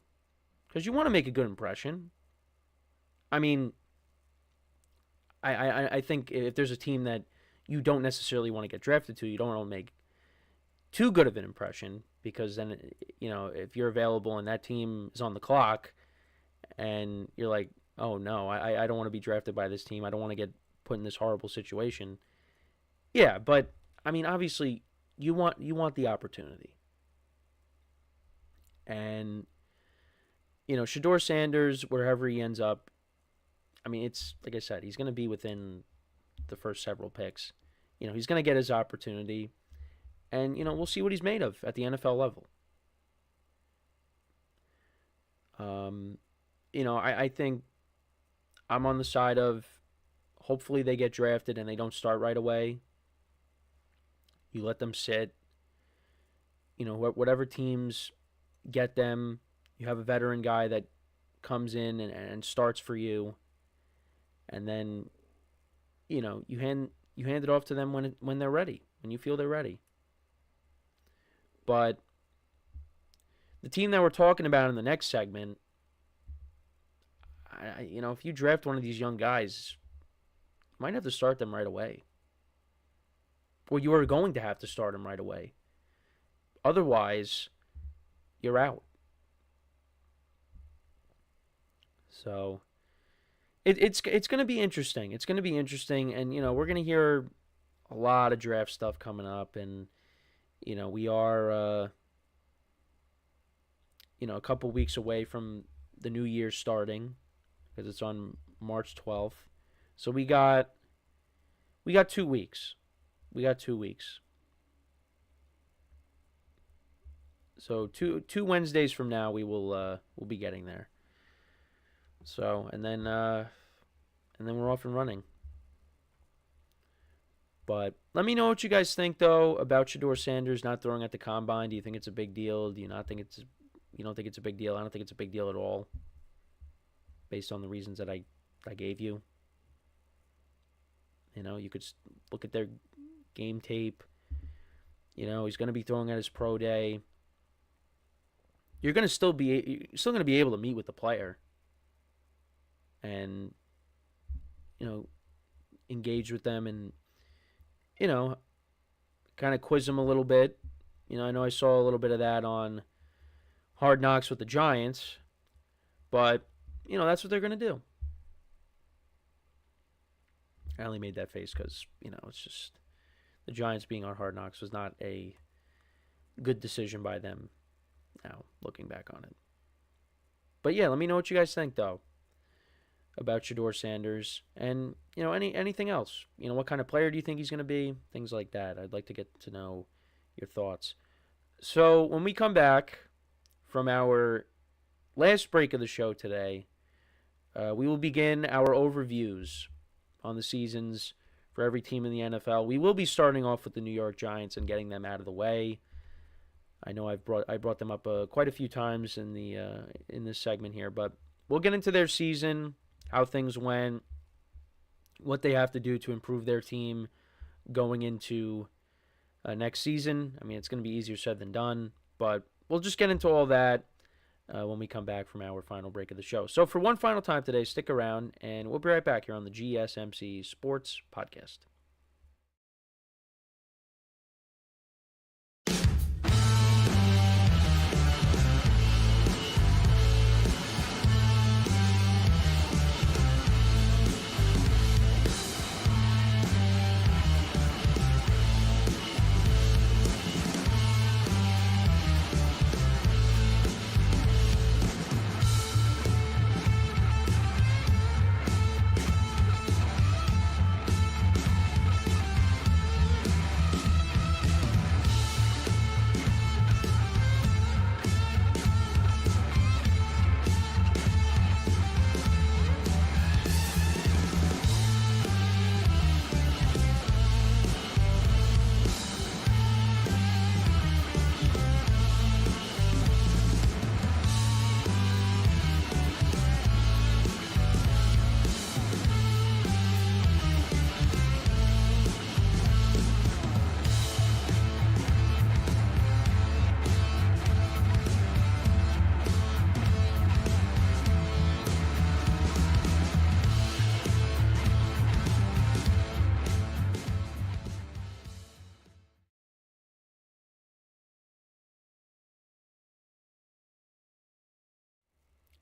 Because you want to make a good impression. I mean, I think if there's a team that you don't necessarily want to get drafted to, you don't want to make too good of an impression, because then, if you're available and that team is on the clock and you're like, oh no, I don't want to be drafted by this team. I don't want to get put in this horrible situation. Yeah, but I mean, obviously, you want the opportunity. And, Shedeur Sanders, wherever he ends up, I mean, it's, like I said, he's going to be within the first several picks. He's going to get his opportunity. And, we'll see what he's made of at the NFL level. I think I'm on the side of hopefully they get drafted and they don't start right away. You let them sit. Whatever teams get them, you have a veteran guy that comes in and starts for you. And then, you hand it off to them when they're ready, when you feel they're ready. But the team that we're talking about in the next segment, if you draft one of these young guys, you might have to start them right away. Or you are going to have to start them right away. Otherwise, you're out. So it's going to be interesting. It's going to be interesting, and we're going to hear a lot of draft stuff coming up, and we are a couple weeks away from the new year starting, because it's on March 12th. So we got 2 weeks. We got 2 weeks. So two Wednesdays from now we'll be getting there. So and then we're off and running. But let me know what you guys think though about Shedeur Sanders not throwing at the combine. Do you think it's a big deal? Do you not think you don't think it's a big deal? I don't think it's a big deal at all, based on the reasons that I gave you. You could look at their game tape. He's going to be throwing at his pro day. you're still going to be able to meet with the player and, engage with them and, kind of quiz them a little bit. I know I saw a little bit of that on Hard Knocks with the Giants, but, that's what they're going to do. I only made that face because, it's just the Giants being on Hard Knocks was not a good decision by them now, looking back on it. But yeah, let me know what you guys think, though, about Shedeur Sanders and, anything else. What kind of player do you think he's going to be? Things like that. I'd like to get to know your thoughts. So when we come back from our last break of the show today, we will begin our overviews on the seasons for every team in the NFL. We will be starting off with the New York Giants and getting them out of the way. I know I brought them up quite a few times in this segment here, but we'll get into their season, how things went, what they have to do to improve their team going into next season. I mean, it's going to be easier said than done, but we'll just get into all that when we come back from our final break of the show. So for one final time today, stick around, and we'll be right back here on the GSMC Sports Podcast.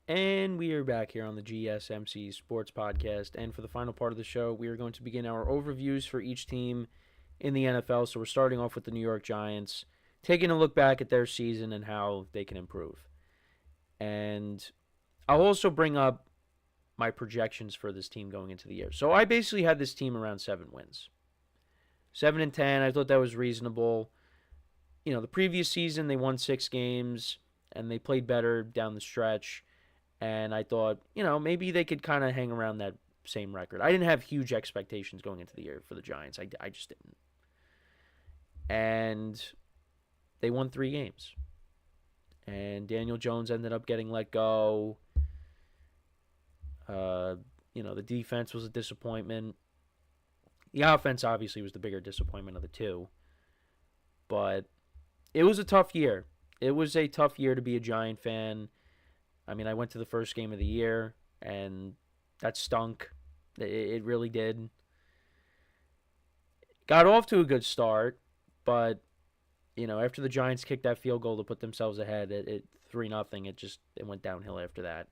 And we are back here on the GSMC Sports Podcast. And for the final part of the show, we are going to begin our overviews for each team in the NFL. So we're starting off with the New York Giants, taking a look back at their season and how they can improve. And I'll also bring up my projections for this team going into the year. So I basically had this team around 7 wins. 7-10, I thought that was reasonable. The previous season they won 6 games, and they played better down the stretch. And I thought, maybe they could kind of hang around that same record. I didn't have huge expectations going into the year for the Giants. I just didn't. And they won 3 games. And Daniel Jones ended up getting let go. The defense was a disappointment. The offense obviously was the bigger disappointment of the two. But it was a tough year. It was a tough year to be a Giant fan. I mean, I went to the first game of the year, and that stunk. It really did. Got off to a good start, but, after the Giants kicked that field goal to put themselves ahead at 3-0, it went downhill after that.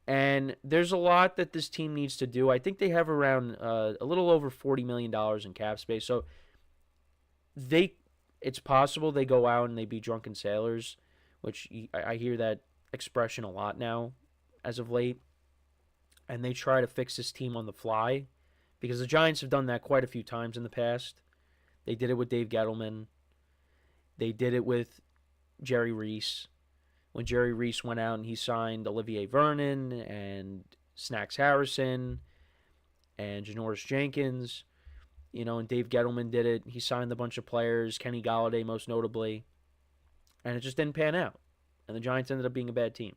And there's a lot that this team needs to do. I think they have around a little over $40 million in cap space. So it's possible they go out and they be drunken sailors, which I hear that expression a lot now as of late. And they try to fix this team on the fly because the Giants have done that quite a few times in the past. They did it with Dave Gettleman. They did it with Jerry Reese. When Jerry Reese went out and he signed Olivier Vernon and Snacks Harrison and Janoris Jenkins, and Dave Gettleman did it. He signed a bunch of players, Kenny Golladay most notably, and it just didn't pan out. And the Giants ended up being a bad team.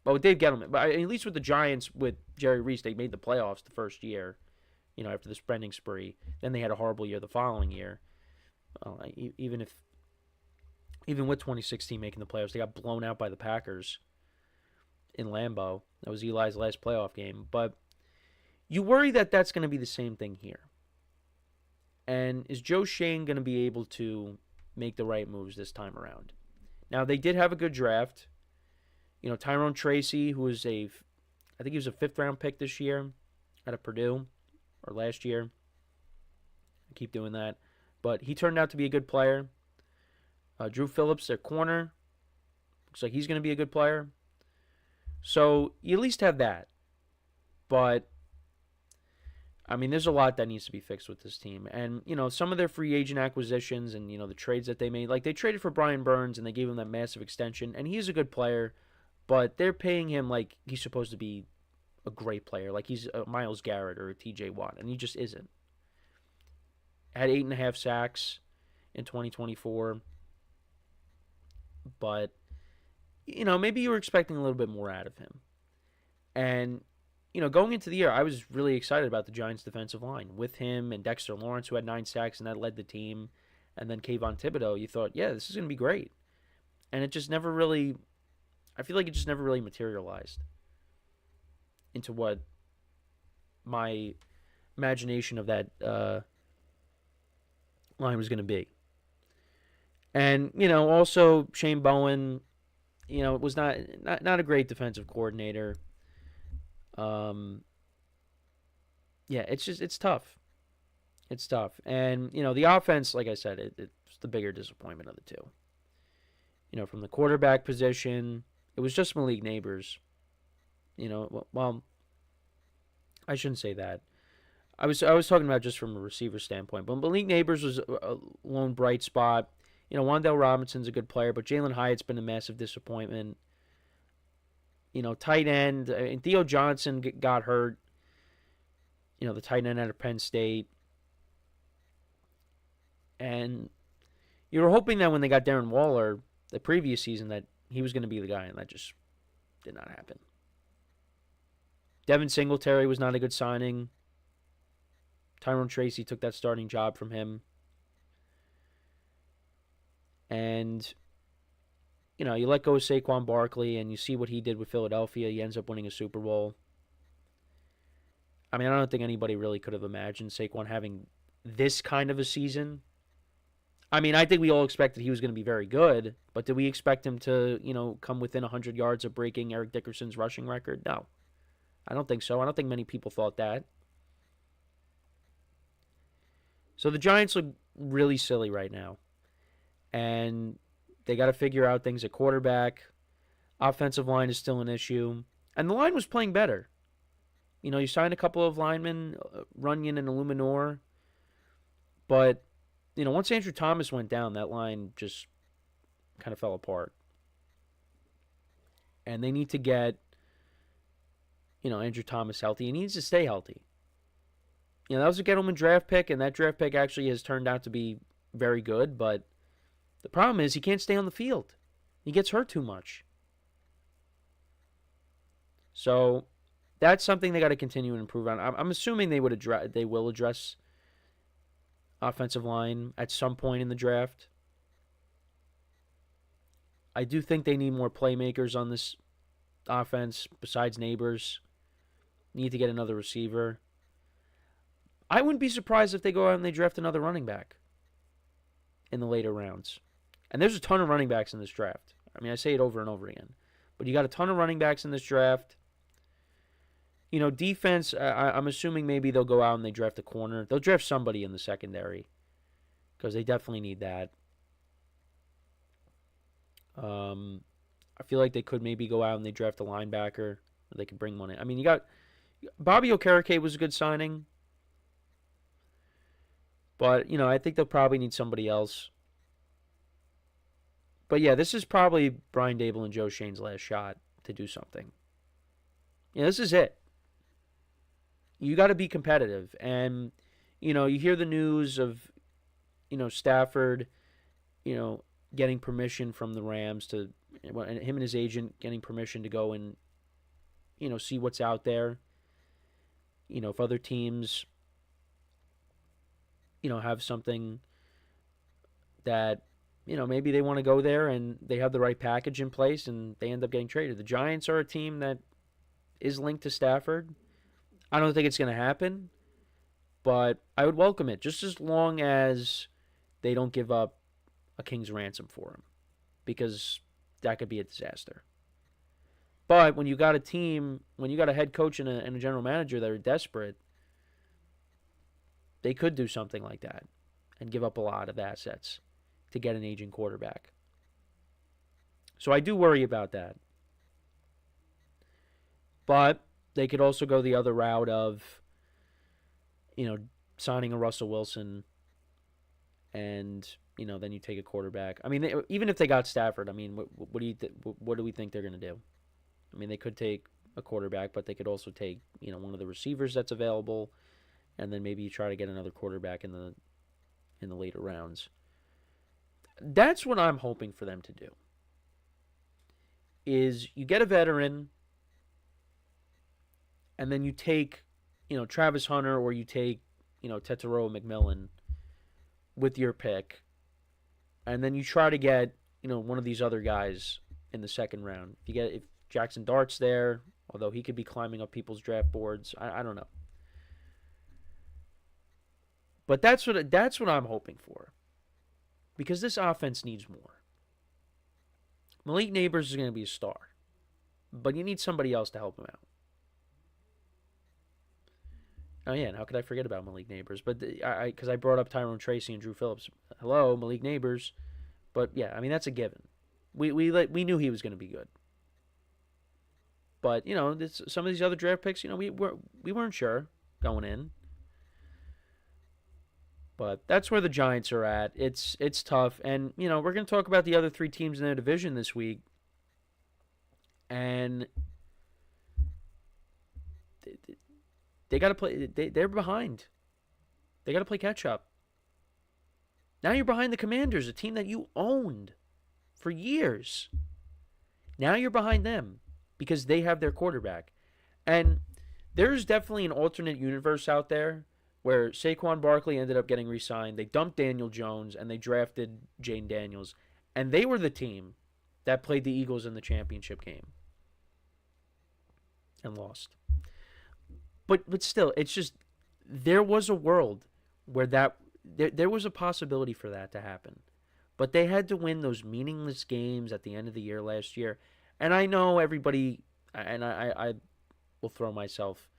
But with Dave Gettleman, but at least with the Giants, with Jerry Reese, they made the playoffs the first year, after the spending spree. Then they had a horrible year the following year. Even if Even with 2016 making the playoffs, they got blown out by the Packers in Lambeau. That was Eli's last playoff game. But you worry that that's going to be the same thing here. And is Joe Schoen going to be able to make the right moves this time around? Now, they did have a good draft. You know, Tyrone Tracy, who was I think he was a 5th-round pick this year out of Purdue, or last year. I keep doing that. But he turned out to be a good player. Drew Phillips, their corner. Looks like he's going to be a good player. So you at least have that. But, I mean, there's a lot that needs to be fixed with this team. And, you know, some of their free agent acquisitions and, you know, the trades that they made. Like, they traded for Brian Burns and they gave him that massive extension. And he's a good player. But they're paying him like he's supposed to be a great player. Like he's a Myles Garrett or a TJ Watt. And he just isn't. Had 8.5 sacks in 2024. But, you know, maybe you were expecting a little bit more out of him. And, you know, going into the year, I was really excited about the Giants' defensive line. With him and Dexter Lawrence, who had 9 sacks, and that led the team. And then Kayvon Thibodeau, you thought, yeah, this is going to be great. And it just never really, I feel like it just never really materialized into what my imagination of that line was going to be. And, you know, also Shane Bowen, you know, was not a great defensive coordinator. Yeah, it's tough. It's tough. And, you know, the offense, like I said, it's the bigger disappointment of the two. You know, from the quarterback position, it was just Malik Neighbors. You know, well, I shouldn't say that. I was talking about just from a receiver standpoint. But Malik Neighbors was a lone bright spot. You know, Wan'Dale Robinson's a good player, but Jalen Hyatt's been a massive disappointment. You know, tight end, and Theo Johnson got hurt. You know, the tight end out of Penn State. And you were hoping that when they got Darren Waller the previous season that he was going to be the guy, and that just did not happen. Devin Singletary was not a good signing. Tyrone Tracy took that starting job from him. And, you know, you let go of Saquon Barkley, and you see what he did with Philadelphia. He ends up winning a Super Bowl. I mean, I don't think anybody really could have imagined Saquon having this kind of a season. I mean, I think we all expected he was going to be very good, but did we expect him to, you know, come within 100 yards of breaking Eric Dickerson's rushing record? No. I don't think so. I don't think many people thought that. So the Giants look really silly right now. And they got to figure out things at quarterback. Offensive line is still an issue. And the line was playing better. You know, you signed a couple of linemen, Runyon and Illuminor. But, you know, once Andrew Thomas went down, that line just kind of fell apart. And they need to get, you know, Andrew Thomas healthy. He needs to stay healthy. You know, that was a Gettleman draft pick, and that draft pick actually has turned out to be very good, but the problem is he can't stay on the field. He gets hurt too much. So that's something they got to continue and improve on. I'm assuming they will address offensive line at some point in the draft. I do think they need more playmakers on this offense besides Neighbors. Need to get another receiver. I wouldn't be surprised if they go out and they draft another running back in the later rounds. And there's a ton of running backs in this draft. I mean, I say it over and over again. But you got a ton of running backs in this draft. You know, defense, I'm assuming maybe they'll go out and they draft a corner. They'll draft somebody in the secondary because they definitely need that. I feel like they could maybe go out and they draft a linebacker. Or they could bring one in. I mean, you got Bobby Okereke was a good signing. But, you know, I think they'll probably need somebody else. But, yeah, this is probably Brian Daboll and Joe Schoen's last shot to do something. Yeah, this is it. You got to be competitive. And, you know, you hear the news of, you know, Stafford, you know, getting permission from the Rams to, and him and his agent getting permission to go and, you know, see what's out there. You know, if other teams, you know, have something that maybe they want to go there and they have the right package in place and they end up getting traded. The Giants are a team that is linked to Stafford. I don't think it's going to happen, but I would welcome it just as long as they don't give up a king's ransom for him, because that could be a disaster. But when you got a team, when you got a head coach and a general manager that are desperate, they could do something like that and give up a lot of assets to get an aging quarterback. So I do worry about that. But they could also go the other route of, signing a Russell Wilson and, then you take a quarterback. I mean, even if they got Stafford, I mean, what do we think they're going to do? I mean, they could take a quarterback, but they could also take, one of the receivers that's available, and then maybe you try to get another quarterback in the later rounds. That's what I'm hoping for them to do. Is you get a veteran, and then you take, Travis Hunter, or you take, Tetairoa McMillan with your pick, and then you try to get, one of these other guys in the second round. If Jackson Dart's there, although he could be climbing up people's draft boards, I don't know. But that's what I'm hoping for, because this offense needs more. Malik Neighbors is going to be a star, but you need somebody else to help him out. Oh yeah, and how could I forget about Malik Neighbors? But because I brought up Tyrone Tracy and Drew Phillips. Hello, Malik Neighbors. But yeah, I mean, that's a given. We knew he was going to be good. But some of these other draft picks, we weren't sure going in. But that's where the Giants are at. It's tough, and we're going to talk about the other three teams in their division this week, and they got to play. They're behind. They got to play catch up. Now you're behind the Commanders, a team that you owned for years. Now you're behind them because they have their quarterback. And there's definitely an alternate universe out there where Saquon Barkley ended up getting re-signed. They dumped Daniel Jones, and they drafted Jane Daniels. And they were the team that played the Eagles in the championship game and lost. But still, it's just, there was a world where there was a possibility for that to happen. But they had to win those meaningless games at the end of the year last year. And I know everybody, and I will throw myself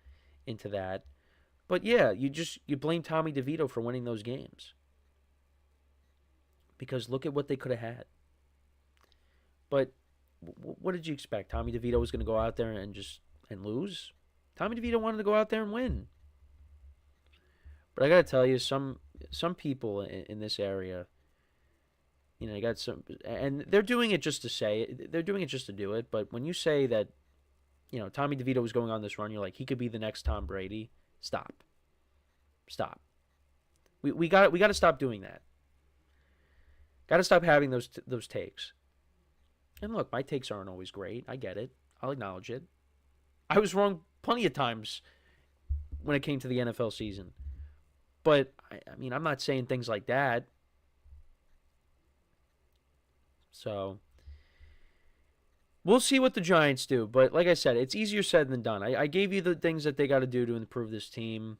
into that. But yeah, you blame Tommy DeVito for winning those games. Because look at what they could have had. But what did you expect? Tommy DeVito was going to go out there and lose? Tommy DeVito wanted to go out there and win. But I got to tell you, some people in this area, you got some, and they're doing it just to say it. They're doing it just to do it. But when you say that, Tommy DeVito was going on this run, you're like, he could be the next Tom Brady. Stop. We got to stop doing that. Got to stop having those takes. And look, my takes aren't always great. I get it. I'll acknowledge it. I was wrong plenty of times when it came to the NFL season. But, I mean, I'm not saying things like that. So, we'll see what the Giants do. But, like I said, it's easier said than done. I gave you the things that they got to do to improve this team.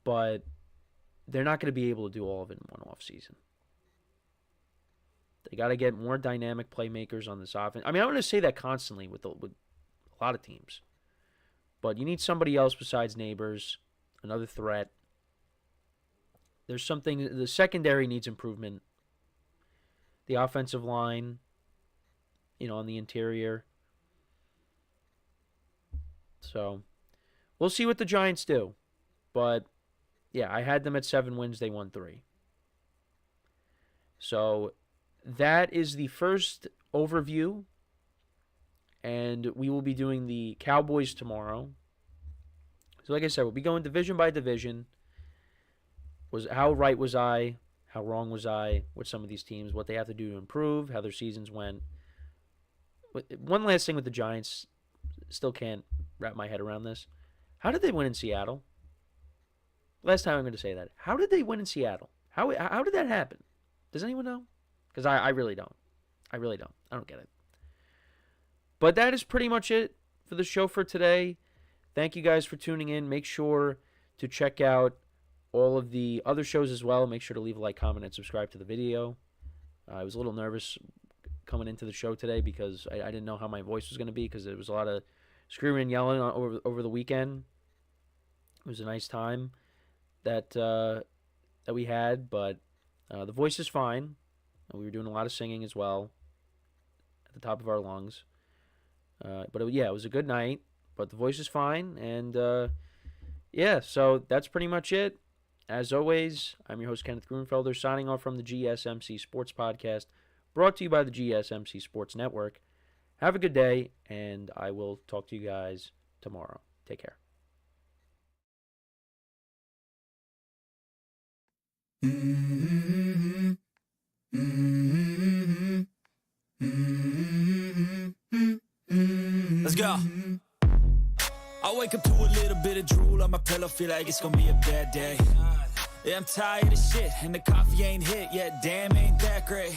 But they're not going to be able to do all of it in one offseason. They got to get more dynamic playmakers on this offense. I mean, I'm going to say that constantly with a lot of teams. But you need somebody else besides Neighbors, another threat. There's something, the secondary needs improvement. The offensive line, on the interior. So, we'll see what the Giants do. But, yeah, I had them at 7 wins. They won 3. So, that is the first overview. And we will be doing the Cowboys tomorrow. So, like I said, we'll be going division by division. How right was I? How wrong was I with some of these teams? What they have to do to improve? How their seasons went? One last thing with the Giants. Still can't wrap my head around this. How did they win in Seattle? Last time I'm going to say that. How did they win in Seattle? How did that happen? Does anyone know? Because I really don't. I really don't. I don't get it. But that is pretty much it for the show for today. Thank you guys for tuning in. Make sure to check out all of the other shows as well. Make sure to leave a like, comment, and subscribe to the video. I was a little nervous coming into the show today because I didn't know how my voice was going to be because there was a lot of screaming and yelling over the weekend. It was a nice time that we had, but the voice is fine. We were doing a lot of singing as well at the top of our lungs. But it was a good night, but the voice is fine. And so that's pretty much it. As always, I'm your host, Kenneth Grunfelder, signing off from the GSMC Sports Podcast, brought to you by the GSMC Sports Network. Have a good day, and I will talk to you guys tomorrow. Take care. Let's go. I wake up to a little bit of drool on my pillow, feel like it's gonna be a bad day. Yeah, I'm tired of shit, and the coffee ain't hit yet, damn, ain't that great.